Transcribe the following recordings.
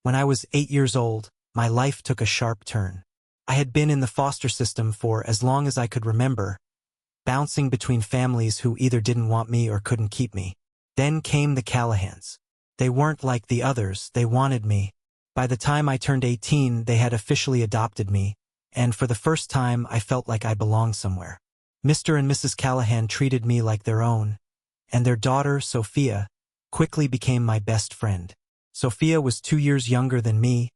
When I was 8 years old, my life took a sharp turn. I had been in the foster system for as long as I could remember, bouncing between families who either didn't want me or couldn't keep me. Then came the Callahans. They weren't like the others, they wanted me. By the time I turned 18, they had officially adopted me, and for the first time I felt like I belonged somewhere. Mr. and Mrs. Callahan treated me like their own, and their daughter, Sophia, quickly became my best friend. Sophia was 2 years younger than me,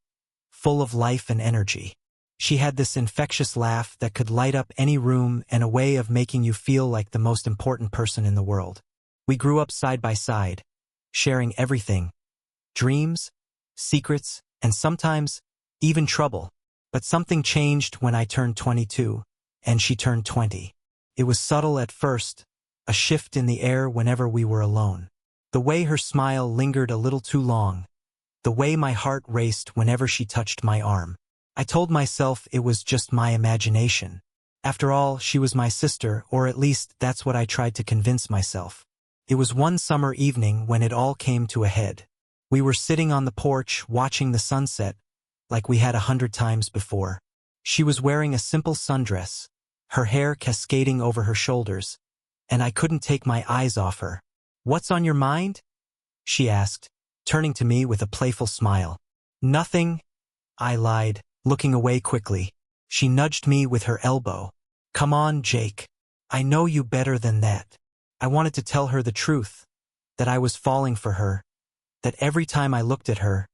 full of life and energy. She had this infectious laugh that could light up any room and a way of making you feel like the most important person in the world. We grew up side by side, sharing everything, dreams, secrets, and sometimes even trouble. But something changed when I turned 22, and she turned 20. It was subtle at first, a shift in the air whenever we were alone. The way her smile lingered a little too long, the way my heart raced whenever she touched my arm. I told myself it was just my imagination. After all, she was my sister, or at least that's what I tried to convince myself. It was one summer evening when it all came to a head. We were sitting on the porch watching the sunset, like we had 100 times before. She was wearing a simple sundress, her hair cascading over her shoulders, and I couldn't take my eyes off her. "What's on your mind?" she asked, turning to me with a playful smile. "Nothing," I lied, looking away quickly. She nudged me with her elbow. "Come on, Jake. I know you better than that." I wanted to tell her the truth, that I was falling for her, that every time I looked at her,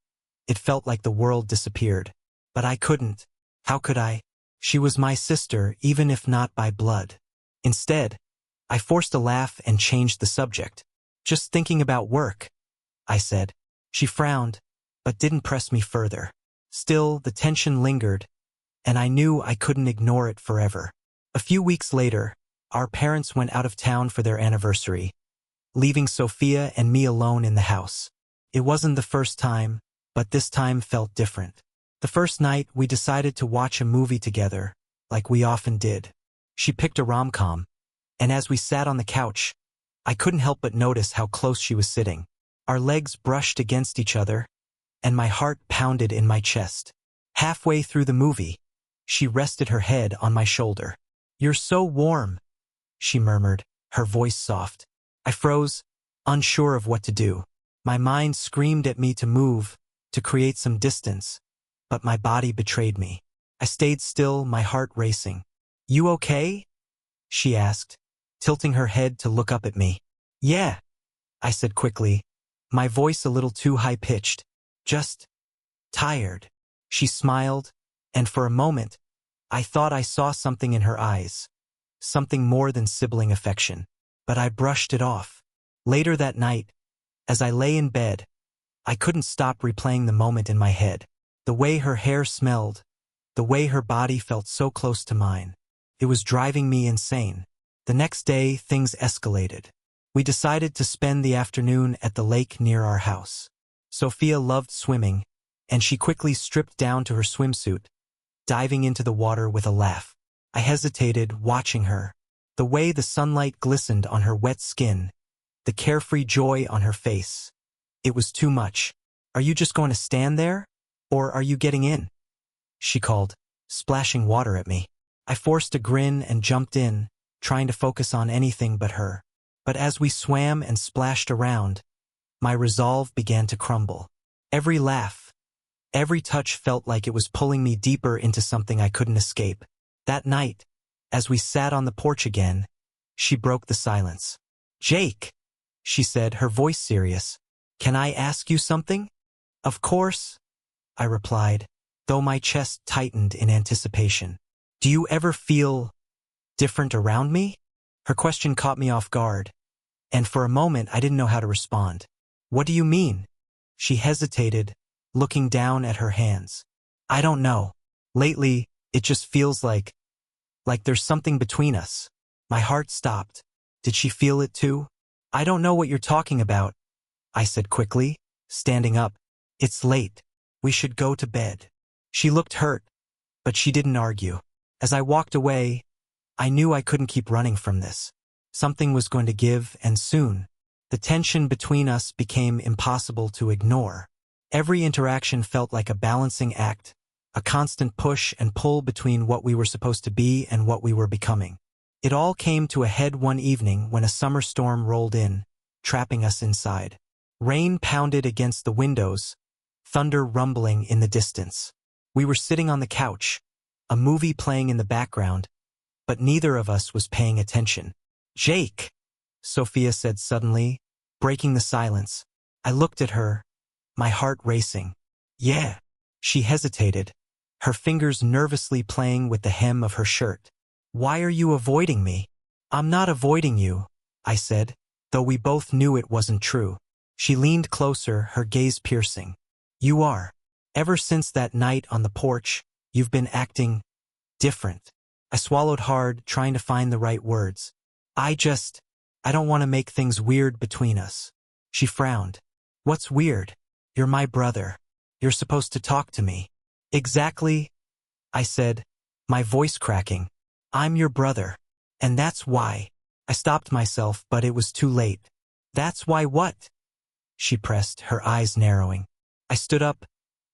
it felt like the world disappeared. But I couldn't. How could I? She was my sister, even if not by blood. Instead, I forced a laugh and changed the subject. "Just thinking about work," I said. She frowned, but didn't press me further. Still, the tension lingered, and I knew I couldn't ignore it forever. A few weeks later, our parents went out of town for their anniversary, leaving Sophia and me alone in the house. It wasn't the first time, but this time felt different. The first night, we decided to watch a movie together, like we often did. She picked a rom-com, and as we sat on the couch, I couldn't help but notice how close she was sitting. Our legs brushed against each other, and my heart pounded in my chest. Halfway through the movie, she rested her head on my shoulder. "You're so warm," she murmured, her voice soft. I froze, unsure of what to do. My mind screamed at me to move, to create some distance, but my body betrayed me. I stayed still, my heart racing. "You okay?" she asked, tilting her head to look up at me. "Yeah," I said quickly, my voice a little too high-pitched. "Just tired." She smiled, and for a moment, I thought I saw something in her eyes, something more than sibling affection, but I brushed it off. Later that night, as I lay in bed, I couldn't stop replaying the moment in my head. The way her hair smelled, the way her body felt so close to mine. It was driving me insane. The next day, things escalated. We decided to spend the afternoon at the lake near our house. Sophia loved swimming, and she quickly stripped down to her swimsuit, diving into the water with a laugh. I hesitated, watching her. The way the sunlight glistened on her wet skin, the carefree joy on her face. It was too much. "Are you just going to stand there? Or are you getting in?" she called, splashing water at me. I forced a grin and jumped in, trying to focus on anything but her. But as we swam and splashed around, my resolve began to crumble. Every laugh, every touch felt like it was pulling me deeper into something I couldn't escape. That night, as we sat on the porch again, she broke the silence. "Jake," she said, her voice serious, "can I ask you something?" "Of course," I replied, though my chest tightened in anticipation. "Do you ever feel different around me?" Her question caught me off guard, and for a moment I didn't know how to respond. "What do you mean?" She hesitated, looking down at her hands. "I don't know. Lately, it just feels like there's something between us." My heart stopped. Did she feel it too? "I don't know what you're talking about," I said quickly, standing up. "It's late. We should go to bed." She looked hurt, but she didn't argue. As I walked away, I knew I couldn't keep running from this. Something was going to give, and soon. The tension between us became impossible to ignore. Every interaction felt like a balancing act, a constant push and pull between what we were supposed to be and what we were becoming. It all came to a head one evening when a summer storm rolled in, trapping us inside. Rain pounded against the windows, thunder rumbling in the distance. We were sitting on the couch, a movie playing in the background, but neither of us was paying attention. "Jake," Sophia said suddenly, breaking the silence. I looked at her, my heart racing. "Yeah." She hesitated, her fingers nervously playing with the hem of her shirt. "Why are you avoiding me?" "I'm not avoiding you," I said, though we both knew it wasn't true. She leaned closer, her gaze piercing. "You are. Ever since that night on the porch, you've been acting different." I swallowed hard, trying to find the right words. I don't want to make things weird between us." She frowned. "What's weird? You're my brother. You're supposed to talk to me." "Exactly," I said, my voice cracking. "I'm your brother. And that's why." I stopped myself, but it was too late. "That's why what?" she pressed, her eyes narrowing. I stood up,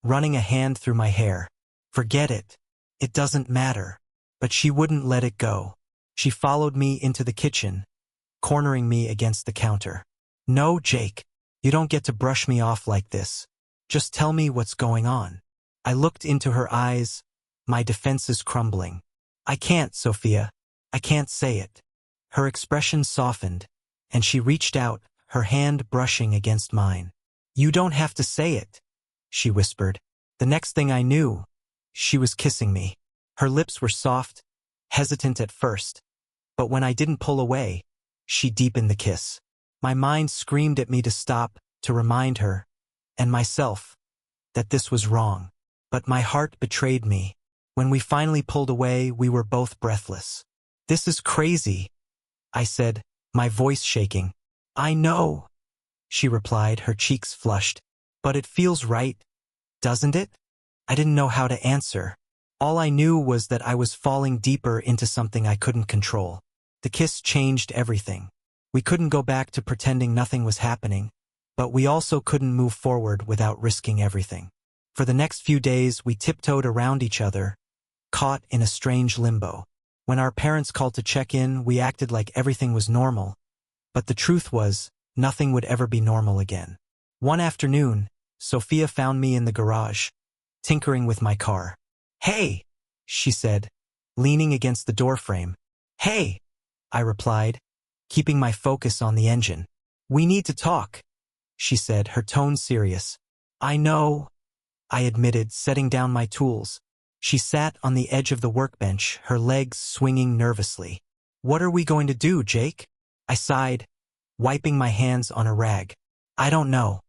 running a hand through my hair. "Forget it. It doesn't matter." But she wouldn't let it go. She followed me into the kitchen, cornering me against the counter. "No, Jake. You don't get to brush me off like this. Just tell me what's going on." I looked into her eyes, my defenses crumbling. "I can't, Sophia. I can't say it." Her expression softened, and she reached out, her hand brushing against mine. "You don't have to say it," she whispered. The next thing I knew, she was kissing me. Her lips were soft, hesitant at first, but when I didn't pull away, she deepened the kiss. My mind screamed at me to stop, to remind her, and myself, that this was wrong. But my heart betrayed me. When we finally pulled away, we were both breathless. "This is crazy," I said, my voice shaking. "I know," she replied, her cheeks flushed. "But it feels right, doesn't it?" I didn't know how to answer. All I knew was that I was falling deeper into something I couldn't control. The kiss changed everything. We couldn't go back to pretending nothing was happening, but we also couldn't move forward without risking everything. For the next few days, we tiptoed around each other, caught in a strange limbo. When our parents called to check in, we acted like everything was normal, but the truth was, nothing would ever be normal again. One afternoon, Sophia found me in the garage, tinkering with my car. "Hey," she said, leaning against the doorframe. "Hey," I replied, keeping my focus on the engine. "We need to talk," she said, her tone serious. "I know," I admitted, setting down my tools. She sat on the edge of the workbench, her legs swinging nervously. "What are we going to do, Jake?" I sighed, wiping my hands on a rag. "I don't know.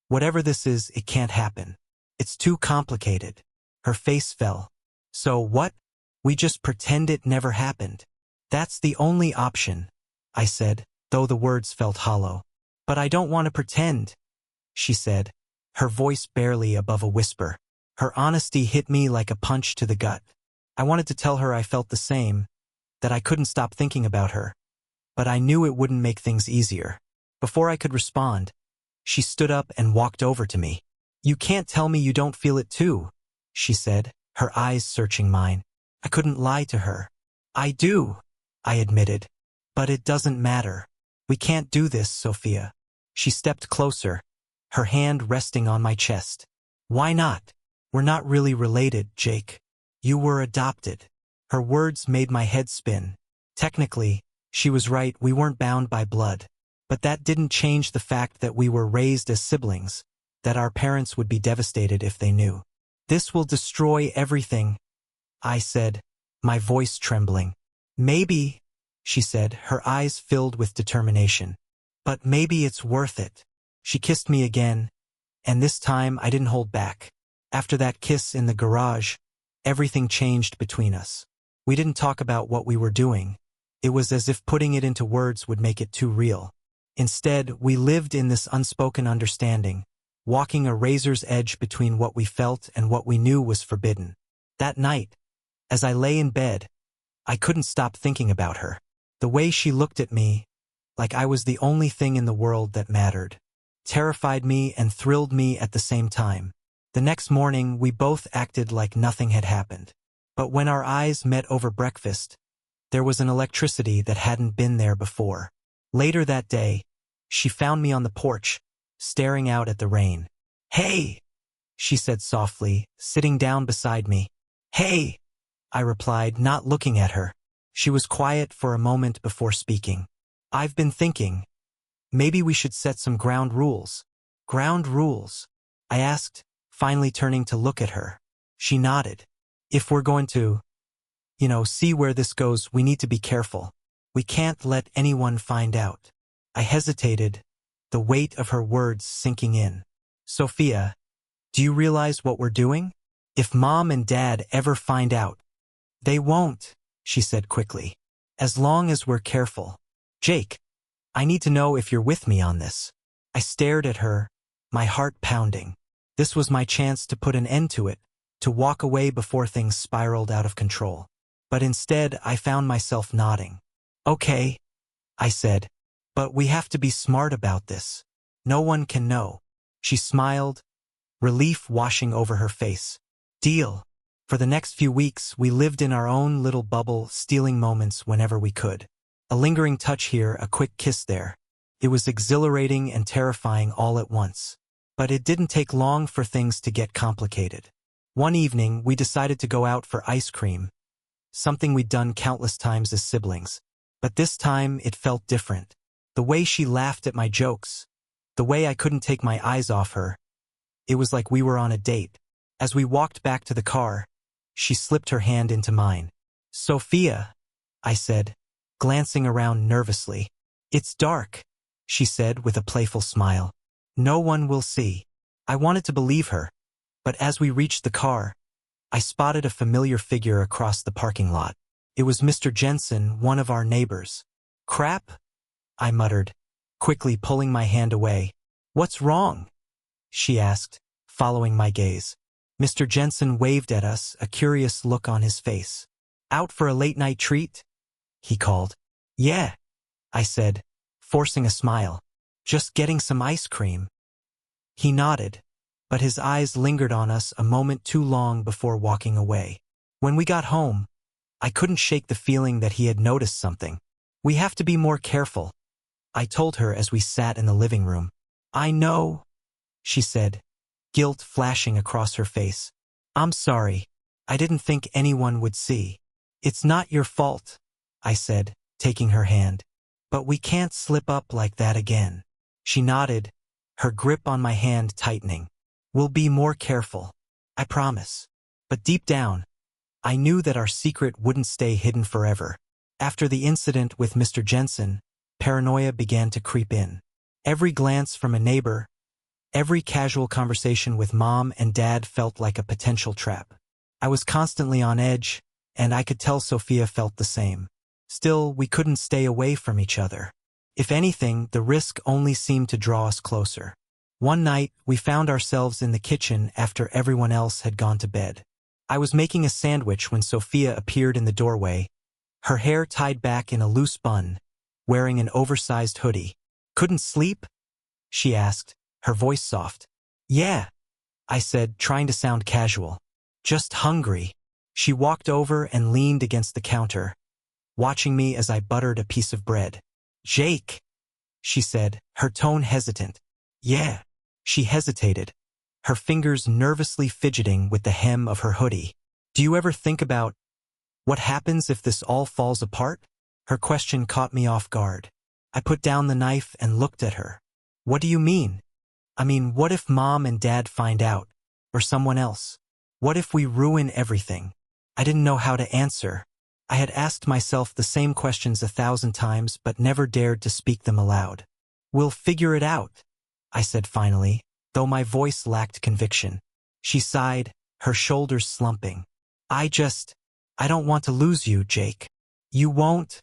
Whatever this is, it can't happen. It's too complicated." Her face fell. "So what? We just pretend it never happened." "That's the only option," I said, though the words felt hollow. "But I don't want to pretend," she said, her voice barely above a whisper. Her honesty hit me like a punch to the gut. I wanted to tell her I felt the same, that I couldn't stop thinking about her, but I knew it wouldn't make things easier. Before I could respond, she stood up and walked over to me. "You can't tell me you don't feel it too," she said, her eyes searching mine. I couldn't lie to her. "I do," I admitted. "But it doesn't matter. We can't do this, Sophia." She stepped closer, her hand resting on my chest. "Why not? We're not really related, Jake. You were adopted." Her words made my head spin. Technically, she was right, we weren't bound by blood. But that didn't change the fact that we were raised as siblings, that our parents would be devastated if they knew. "This will destroy everything," I said, my voice trembling. "Maybe," she said, her eyes filled with determination. "But maybe it's worth it." She kissed me again, and this time I didn't hold back. After that kiss in the garage, everything changed between us. We didn't talk about what we were doing. It was as if putting it into words would make it too real. Instead, we lived in this unspoken understanding, walking a razor's edge between what we felt and what we knew was forbidden. That night, as I lay in bed, I couldn't stop thinking about her. The way she looked at me, like I was the only thing in the world that mattered. terrified me and thrilled me at the same time. The next morning, we both acted like nothing had happened. But when our eyes met over breakfast, there was an electricity that hadn't been there before. Later that day, she found me on the porch, staring out at the rain. "Hey," she said softly, sitting down beside me. "Hey," I replied, not looking at her. She was quiet for a moment before speaking. "I've been thinking, maybe we should set some ground rules." "Ground rules?" I asked, finally turning to look at her. She nodded. "If we're going to, see where this goes, we need to be careful. We can't let anyone find out." I hesitated, the weight of her words sinking in. "Sophia, do you realize what we're doing? If Mom and Dad ever find out—" "They won't," she said quickly. "As long as we're careful. Jake, I need to know if you're with me on this." I stared at her, my heart pounding. This was my chance to put an end to it, to walk away before things spiraled out of control. But instead, I found myself nodding. "Okay," I said, "but we have to be smart about this. No one can know." She smiled, relief washing over her face. "Deal." For the next few weeks, we lived in our own little bubble, stealing moments whenever we could. A lingering touch here, a quick kiss there. It was exhilarating and terrifying all at once. But it didn't take long for things to get complicated. One evening, we decided to go out for ice cream, something we'd done countless times as siblings. But this time, it felt different. The way she laughed at my jokes, the way I couldn't take my eyes off her. It was like we were on a date. As we walked back to the car, she slipped her hand into mine. "Sophia," I said, glancing around nervously. "It's dark," she said with a playful smile. "No one will see." I wanted to believe her, but as we reached the car, I spotted a familiar figure across the parking lot. It was Mr. Jensen, one of our neighbors. "Crap," I muttered, quickly pulling my hand away. "What's wrong?" she asked, following my gaze. Mr. Jensen waved at us, a curious look on his face. "Out for a late-night treat?" he called. "Yeah," I said, forcing a smile. "Just getting some ice cream." He nodded, but his eyes lingered on us a moment too long before walking away. When we got home, I couldn't shake the feeling that he had noticed something. "We have to be more careful," I told her as we sat in the living room. "I know," she said, guilt flashing across her face. "I'm sorry. I didn't think anyone would see." "It's not your fault," I said, taking her hand. "But we can't slip up like that again." She nodded, her grip on my hand tightening. "We'll be more careful. I promise." But deep down, I knew that our secret wouldn't stay hidden forever. After the incident with Mr. Jensen, paranoia began to creep in. Every glance from a neighbor, every casual conversation with Mom and Dad felt like a potential trap. I was constantly on edge, and I could tell Sophia felt the same. Still, we couldn't stay away from each other. If anything, the risk only seemed to draw us closer. One night, we found ourselves in the kitchen after everyone else had gone to bed. I was making a sandwich when Sophia appeared in the doorway, her hair tied back in a loose bun, wearing an oversized hoodie. "Couldn't sleep?" she asked, her voice soft. "Yeah," I said, trying to sound casual. "Just hungry." She walked over and leaned against the counter, watching me as I buttered a piece of bread. "Jake," she said, her tone hesitant. "Yeah." She hesitated, her fingers nervously fidgeting with the hem of her hoodie. "Do you ever think about what happens if this all falls apart?" Her question caught me off guard. I put down the knife and looked at her. "What do you mean?" "I mean, what if Mom and Dad find out? Or someone else? What if we ruin everything?" I didn't know how to answer. I had asked myself the same questions 1,000 times but never dared to speak them aloud. "We'll figure it out," I said finally, though my voice lacked conviction. She sighed, her shoulders slumping. I don't want to lose you, Jake." "You won't,"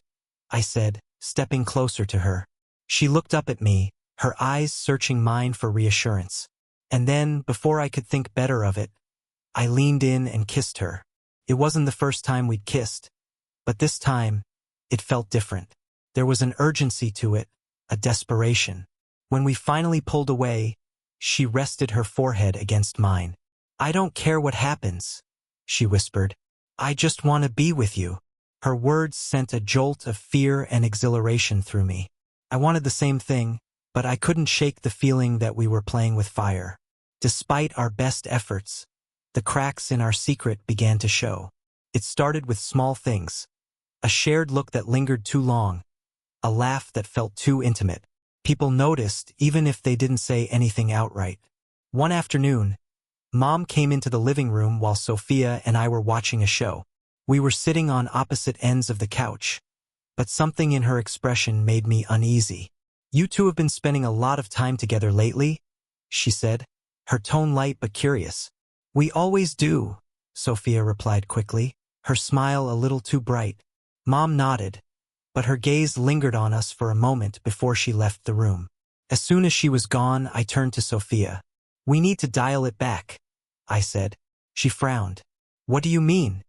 I said, stepping closer to her. She looked up at me, her eyes searching mine for reassurance. And then, before I could think better of it, I leaned in and kissed her. It wasn't the first time we'd kissed, but this time, it felt different. There was an urgency to it, a desperation. When we finally pulled away, she rested her forehead against mine. "I don't care what happens," she whispered. "I just want to be with you." Her words sent a jolt of fear and exhilaration through me. I wanted the same thing, but I couldn't shake the feeling that we were playing with fire. Despite our best efforts, the cracks in our secret began to show. It started with small things. A shared look that lingered too long. A laugh that felt too intimate. People noticed even if they didn't say anything outright. One afternoon, Mom came into the living room while Sophia and I were watching a show. We were sitting on opposite ends of the couch, but something in her expression made me uneasy. "You two have been spending a lot of time together lately," she said, her tone light but curious. "We always do," Sophia replied quickly, her smile a little too bright. Mom nodded, but her gaze lingered on us for a moment before she left the room. As soon as she was gone, I turned to Sophia. "We need to dial it back," I said. She frowned. "What do you mean?"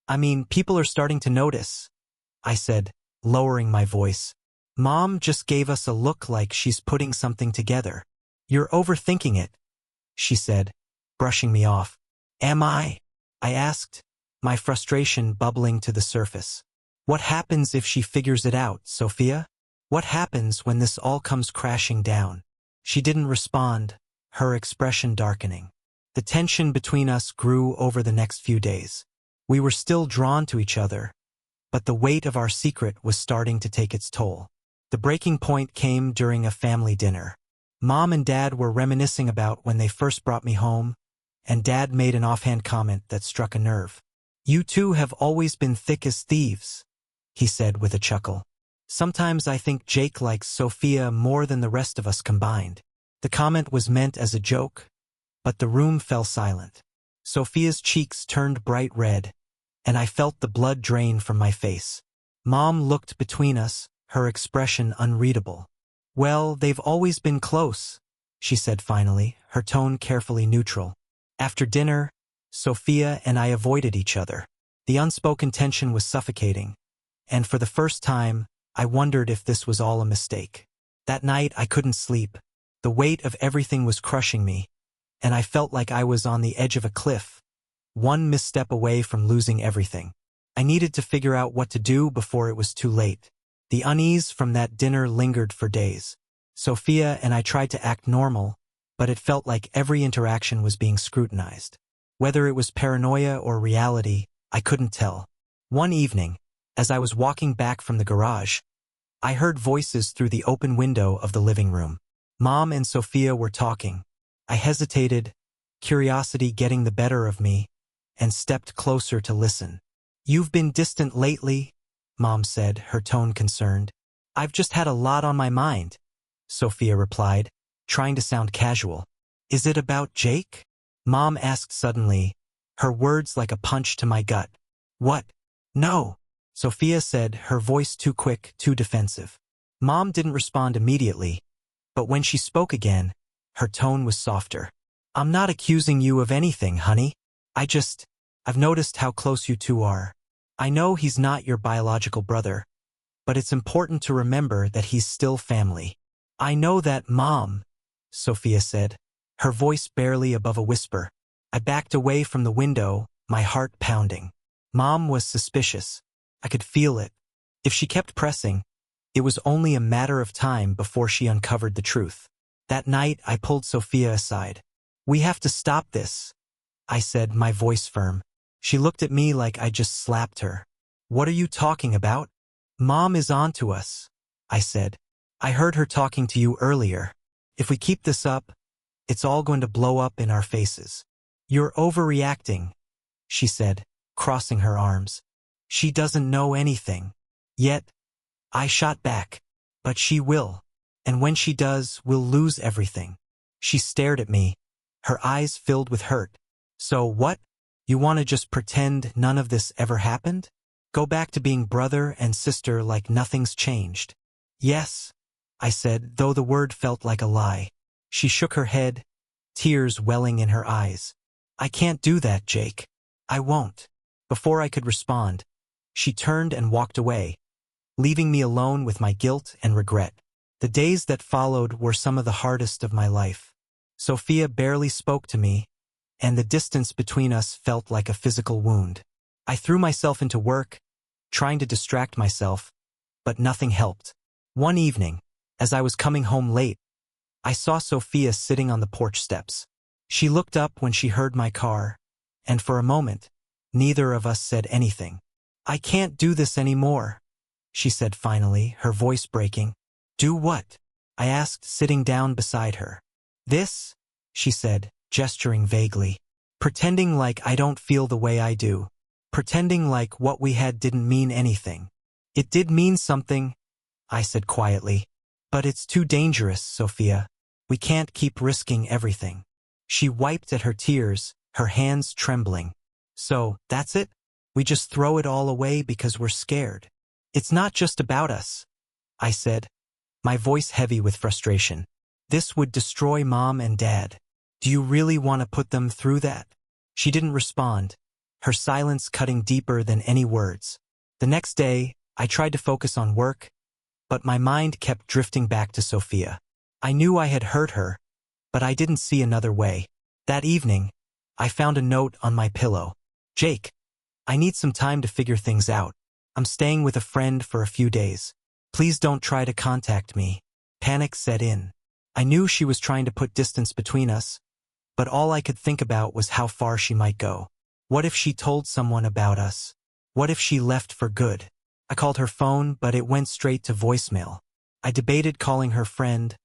"I mean, people are starting to notice," I said, lowering my voice. "Mom just gave us a look like she's putting something together." "You're overthinking it," she said, brushing me off. "Am I?" I asked, my frustration bubbling to the surface. "What happens if she figures it out, Sophia? What happens when this all comes crashing down?" She didn't respond, her expression darkening. The tension between us grew over the next few days. We were still drawn to each other, but the weight of our secret was starting to take its toll. The breaking point came during a family dinner. Mom and Dad were reminiscing about when they first brought me home, and Dad made an offhand comment that struck a nerve. "You two have always been thick as thieves," he said with a chuckle. "Sometimes I think Jake likes Sophia more than the rest of us combined." The comment was meant as a joke, but the room fell silent. Sophia's cheeks turned bright red, and I felt the blood drain from my face. Mom looked between us, her expression unreadable. "Well, they've always been close," she said finally, her tone carefully neutral. After dinner, Sophia and I avoided each other. The unspoken tension was suffocating, and for the first time, I wondered if this was all a mistake. That night, I couldn't sleep. The weight of everything was crushing me, and I felt like I was on the edge of a cliff, one misstep away from losing everything. I needed to figure out what to do before it was too late. The unease from that dinner lingered for days. Sophia and I tried to act normal, but it felt like every interaction was being scrutinized. Whether it was paranoia or reality, I couldn't tell. One evening, as I was walking back from the garage, I heard voices through the open window of the living room. Mom and Sophia were talking. I hesitated, curiosity getting the better of me, and stepped closer to listen. "You've been distant lately," Mom said, her tone concerned. "I've just had a lot on my mind," Sophia replied, trying to sound casual. "Is it about Jake?" Mom asked suddenly, her words like a punch to my gut. "What?" "No," Sophia said, her voice too quick, too defensive. Mom didn't respond immediately, but when she spoke again, her tone was softer. "I'm not accusing you of anything, honey. I've noticed how close you two are. I know he's not your biological brother, but it's important to remember that he's still family." "I know that, Mom," Sophia said, her voice barely above a whisper. I backed away from the window, my heart pounding. Mom was suspicious. I could feel it. If she kept pressing, it was only a matter of time before she uncovered the truth. That night, I pulled Sophia aside. "We have to stop this," I said, my voice firm. She looked at me like I just slapped her. "What are you talking about?" "Mom is on to us," I said. "I heard her talking to you earlier. If we keep this up, it's all going to blow up in our faces." "You're overreacting," she said, crossing her arms. "She doesn't know anything." Yet, I shot back. "But she will. And when she does, we'll lose everything." She stared at me, her eyes filled with hurt. "So what? You want to just pretend none of this ever happened? Go back to being brother and sister like nothing's changed?" "Yes," I said, though the word felt like a lie. She shook her head, tears welling in her eyes. "I can't do that, Jake. I won't." Before I could respond, she turned and walked away, leaving me alone with my guilt and regret. The days that followed were some of the hardest of my life. Sophia barely spoke to me, and the distance between us felt like a physical wound. I threw myself into work, trying to distract myself, but nothing helped. One evening, as I was coming home late, I saw Sophia sitting on the porch steps. She looked up when she heard my car, and for a moment, neither of us said anything. "I can't do this anymore," she said finally, her voice breaking. "Do what?" I asked, sitting down beside her. "This," she said, gesturing vaguely. "Pretending like I don't feel the way I do. Pretending like what we had didn't mean anything." "It did mean something," I said quietly. "But it's too dangerous, Sophia. We can't keep risking everything." She wiped at her tears, her hands trembling. "So, that's it? We just throw it all away because we're scared?" "It's not just about us," I said, my voice heavy with frustration. "This would destroy Mom and Dad. Do you really want to put them through that?" She didn't respond, her silence cutting deeper than any words. The next day, I tried to focus on work, but my mind kept drifting back to Sophia. I knew I had hurt her, but I didn't see another way. That evening, I found a note on my pillow. "Jake, I need some time to figure things out. I'm staying with a friend for a few days. Please don't try to contact me." Panic set in. I knew she was trying to put distance between us, but all I could think about was how far she might go. What if she told someone about us? What if she left for good? I called her phone, but it went straight to voicemail. I debated calling her friend,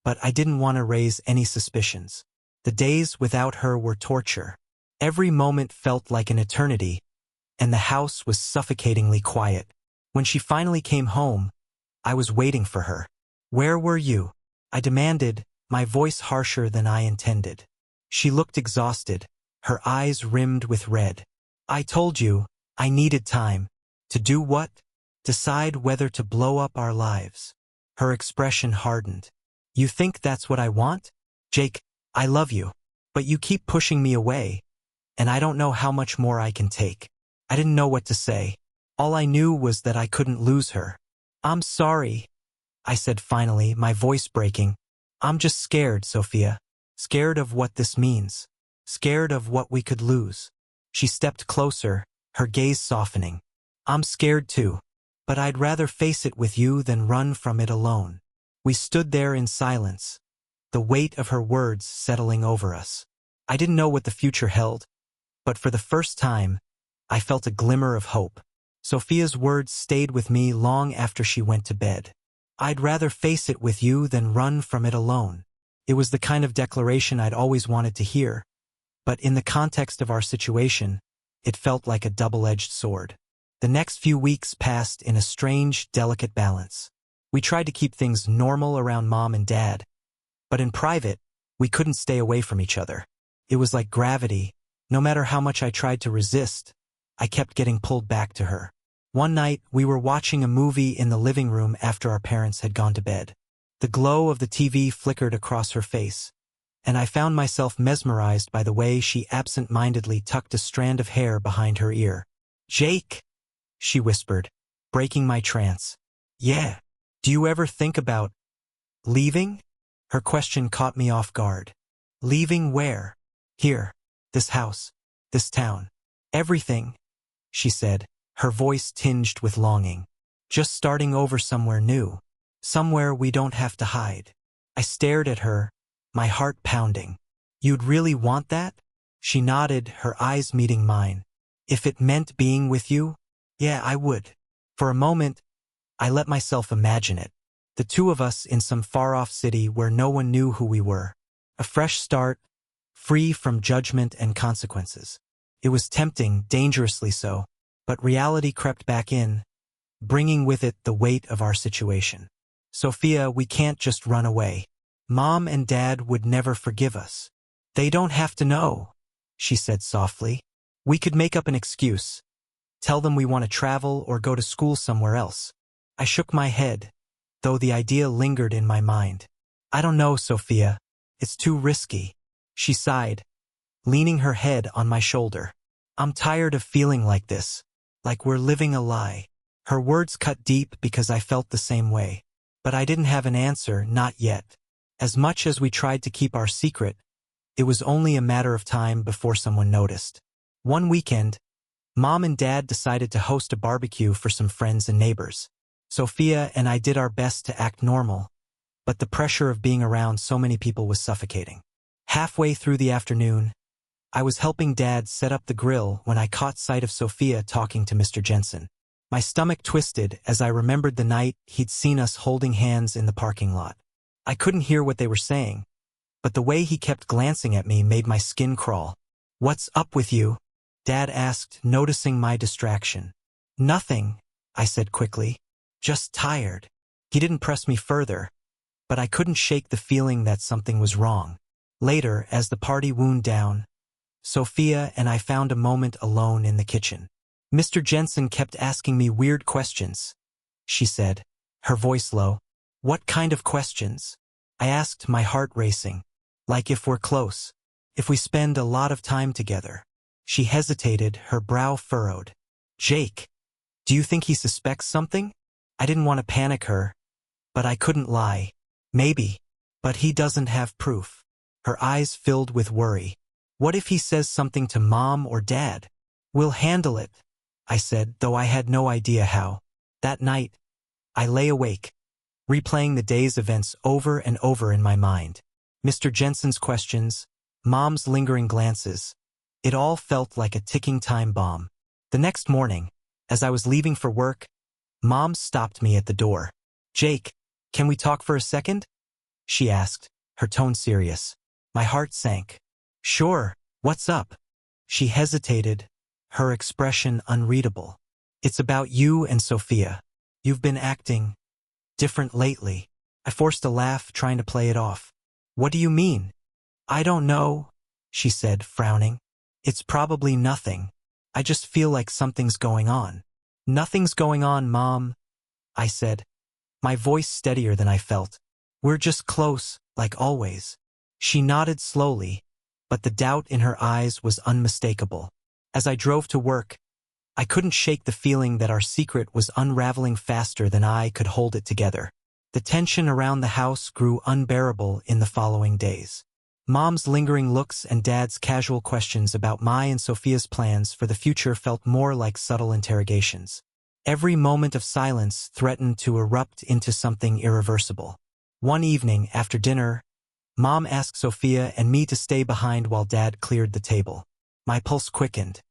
but I didn't want to raise any suspicions. The days without her were torture. Every moment felt like an eternity, and the house was suffocatingly quiet. When she finally came home, I was waiting for her. "Where were you?" I demanded, my voice harsher than I intended. She looked exhausted, her eyes rimmed with red. "I told you, I needed time." "To do what?" "Decide whether to blow up our lives." Her expression hardened. "You think that's what I want? Jake, I love you, but you keep pushing me away, and I don't know how much more I can take." I didn't know what to say. All I knew was that I couldn't lose her. "I'm sorry," I said finally, my voice breaking. "I'm just scared, Sophia. Scared of what this means. Scared of what we could lose." She stepped closer, her gaze softening. "I'm scared too, but I'd rather face it with you than run from it alone." We stood there in silence, the weight of her words settling over us. I didn't know what the future held, but for the first time, I felt a glimmer of hope. Sophia's words stayed with me long after she went to bed. "I'd rather face it with you than run from it alone." It was the kind of declaration I'd always wanted to hear, but in the context of our situation, it felt like a double-edged sword. The next few weeks passed in a strange, delicate balance. We tried to keep things normal around Mom and Dad, but in private, we couldn't stay away from each other. It was like gravity. No matter how much I tried to resist, I kept getting pulled back to her. One night, we were watching a movie in the living room after our parents had gone to bed. The glow of the TV flickered across her face, and I found myself mesmerized by the way she absent-mindedly tucked a strand of hair behind her ear. "Jake," she whispered, breaking my trance. "Yeah. Do you ever think about leaving?" Her question caught me off guard. "Leaving where?" "Here. This house. This town. Everything," she said, her voice tinged with longing. "Just starting over somewhere new. Somewhere we don't have to hide." I stared at her, my heart pounding. "You'd really want that?" She nodded, her eyes meeting mine. "If it meant being with you? Yeah, I would." For a moment, I let myself imagine it. The two of us in some far-off city where no one knew who we were. A fresh start, free from judgment and consequences. It was tempting, dangerously so, but reality crept back in, bringing with it the weight of our situation. "Sophia, we can't just run away. Mom and Dad would never forgive us." "They don't have to know," she said softly. "We could make up an excuse. Tell them we want to travel or go to school somewhere else." I shook my head, though the idea lingered in my mind. "I don't know, Sophia. It's too risky." She sighed, leaning her head on my shoulder. "I'm tired of feeling like this, like we're living a lie." Her words cut deep because I felt the same way. But I didn't have an answer, not yet. As much as we tried to keep our secret, it was only a matter of time before someone noticed. One weekend, Mom and Dad decided to host a barbecue for some friends and neighbors. Sophia and I did our best to act normal, but the pressure of being around so many people was suffocating. Halfway through the afternoon, I was helping Dad set up the grill when I caught sight of Sophia talking to Mr. Jensen. My stomach twisted as I remembered the night he'd seen us holding hands in the parking lot. I couldn't hear what they were saying, but the way he kept glancing at me made my skin crawl. "What's up with you?" Dad asked, noticing my distraction. "Nothing," I said quickly. "Just tired." He didn't press me further, but I couldn't shake the feeling that something was wrong. Later, as the party wound down, Sophia and I found a moment alone in the kitchen. "Mr. Jensen kept asking me weird questions," she said, her voice low. "What kind of questions?" I asked, my heart racing. "Like if we're close, if we spend a lot of time together." She hesitated, her brow furrowed. "Jake, do you think he suspects something?" I didn't want to panic her, but I couldn't lie. "Maybe, but he doesn't have proof." Her eyes filled with worry. "What if he says something to Mom or Dad?" "We'll handle it," I said, though I had no idea how. That night, I lay awake, replaying the day's events over and over in my mind. Mr. Jensen's questions, Mom's lingering glances. It all felt like a ticking time bomb. The next morning, as I was leaving for work, Mom stopped me at the door. "Jake, can we talk for a second?" she asked, her tone serious. My heart sank. "Sure, what's up?" She hesitated, her expression unreadable. "It's about you and Sophia. You've been acting different lately." I forced a laugh, trying to play it off. "What do you mean?" "I don't know," she said, frowning. "It's probably nothing. I just feel like something's going on." "Nothing's going on, Mom," I said, my voice steadier than I felt. "We're just close, like always." She nodded slowly, but the doubt in her eyes was unmistakable. As I drove to work, I couldn't shake the feeling that our secret was unraveling faster than I could hold it together. The tension around the house grew unbearable in the following days. Mom's lingering looks and Dad's casual questions about my and Sophia's plans for the future felt more like subtle interrogations. Every moment of silence threatened to erupt into something irreversible. One evening, after dinner, Mom asked Sophia and me to stay behind while Dad cleared the table. My pulse quickened.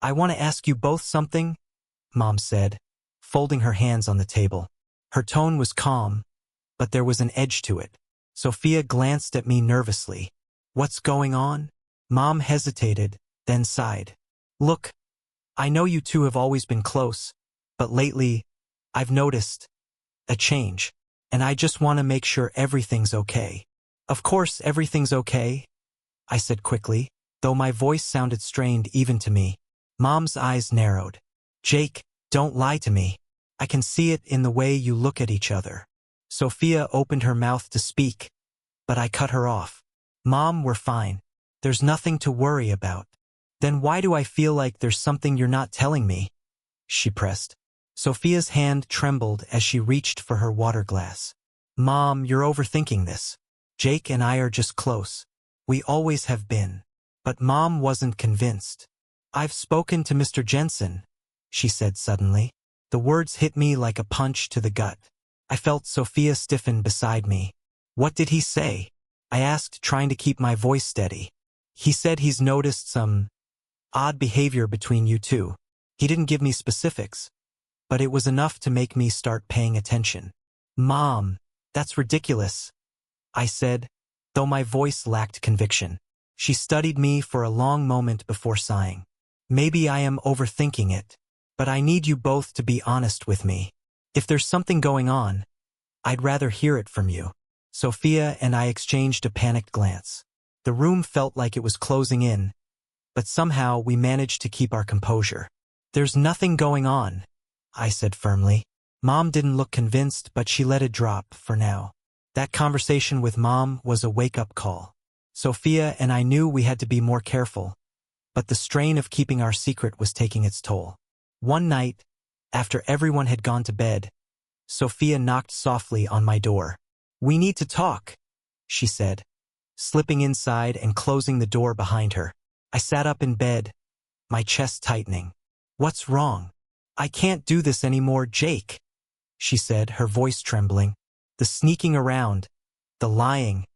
"I want to ask you both something," Mom said, folding her hands on the table. Her tone was calm, but there was an edge to it. Sophia glanced at me nervously. "What's going on?" Mom hesitated, then sighed. "Look, I know you two have always been close, but lately, I've noticed a change, and I just want to make sure everything's okay." "Of course everything's okay," I said quickly, though my voice sounded strained even to me. Mom's eyes narrowed. "Jake, don't lie to me. I can see it in the way you look at each other." Sophia opened her mouth to speak, but I cut her off. "Mom, we're fine. There's nothing to worry about." "Then why do I feel like there's something you're not telling me?" she pressed. Sophia's hand trembled as she reached for her water glass. "Mom, you're overthinking this. Jake and I are just close. We always have been." But Mom wasn't convinced. "I've spoken to Mr. Jensen," she said suddenly. The words hit me like a punch to the gut. I felt Sophia stiffen beside me. "What did he say?" I asked, trying to keep my voice steady. "He said he's noticed some odd behavior between you two. He didn't give me specifics, but it was enough to make me start paying attention." "Mom, that's ridiculous," I said, though my voice lacked conviction. She studied me for a long moment before sighing. "Maybe I am overthinking it, but I need you both to be honest with me. If there's something going on, I'd rather hear it from you." Sophia and I exchanged a panicked glance. The room felt like it was closing in, but somehow we managed to keep our composure. "There's nothing going on," I said firmly. Mom didn't look convinced, but she let it drop for now. That conversation with Mom was a wake-up call. Sophia and I knew we had to be more careful, but the strain of keeping our secret was taking its toll. One night, after everyone had gone to bed, Sophia knocked softly on my door. "We need to talk," she said, slipping inside and closing the door behind her. I sat up in bed, my chest tightening. "What's wrong?" "I can't do this anymore, Jake," she said, her voice trembling. "The sneaking around, the lying,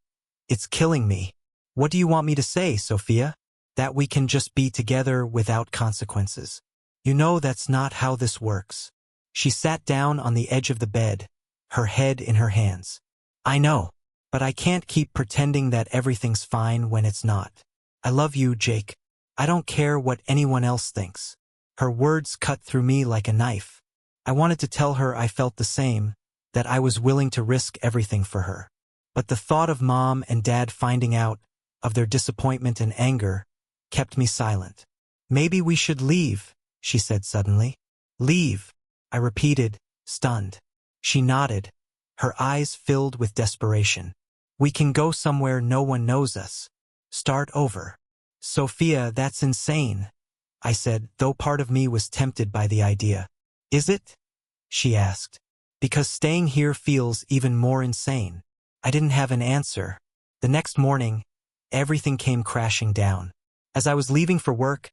it's killing me." "What do you want me to say, Sophia?" "That we can just be together without consequences. You know that's not how this works." She sat down on the edge of the bed, her head in her hands. "I know, but I can't keep pretending that everything's fine when it's not. I love you, Jake. I don't care what anyone else thinks." Her words cut through me like a knife. I wanted to tell her I felt the same, that I was willing to risk everything for her. But the thought of Mom and Dad finding out, of their disappointment and anger, kept me silent. "Maybe we should leave," she said suddenly. "Leave," I repeated, stunned. She nodded, her eyes filled with desperation. "We can go somewhere no one knows us. Start over." "Sophia, that's insane," I said, though part of me was tempted by the idea. "Is it?" she asked. "Because staying here feels even more insane." I didn't have an answer. The next morning, everything came crashing down. As I was leaving for work,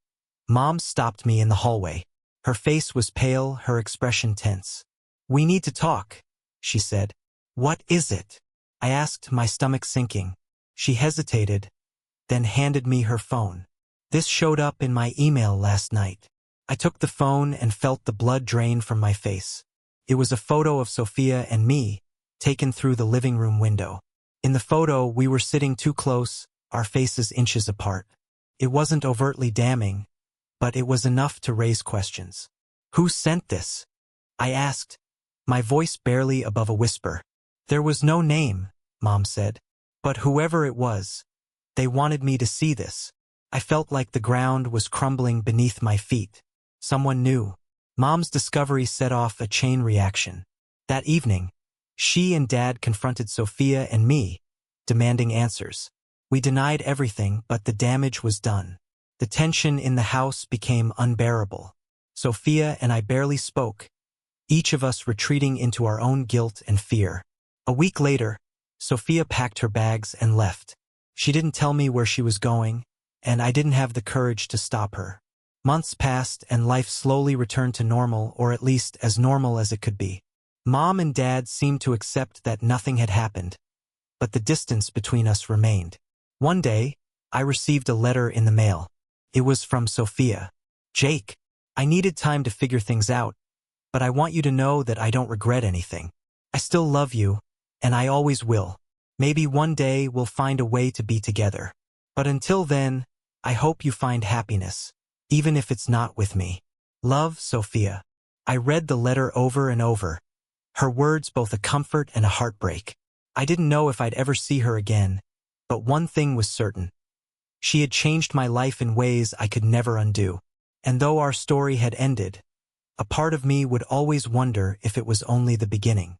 Mom stopped me in the hallway. Her face was pale, her expression tense. "We need to talk," she said. "What is it?" I asked, my stomach sinking. She hesitated, then handed me her phone. "This showed up in my email last night." I took the phone and felt the blood drain from my face. It was a photo of Sophia and me, taken through the living room window. In the photo, we were sitting too close, our faces inches apart. It wasn't overtly damning, but it was enough to raise questions. "Who sent this?" I asked, my voice barely above a whisper. "There was no name," Mom said. "But whoever it was, they wanted me to see this." I felt like the ground was crumbling beneath my feet. Someone knew. Mom's discovery set off a chain reaction. That evening, she and Dad confronted Sophia and me, demanding answers. We denied everything, but the damage was done. The tension in the house became unbearable. Sophia and I barely spoke, each of us retreating into our own guilt and fear. A week later, Sophia packed her bags and left. She didn't tell me where she was going, and I didn't have the courage to stop her. Months passed and life slowly returned to normal, or at least as normal as it could be. Mom and Dad seemed to accept that nothing had happened, but the distance between us remained. One day, I received a letter in the mail. It was from Sophia. "Jake, I needed time to figure things out, but I want you to know that I don't regret anything. I still love you, and I always will. Maybe one day we'll find a way to be together. But until then, I hope you find happiness, even if it's not with me. Love, Sophia." I read the letter over and over, her words both a comfort and a heartbreak. I didn't know if I'd ever see her again, but one thing was certain. She had changed my life in ways I could never undo. And though our story had ended, a part of me would always wonder if it was only the beginning.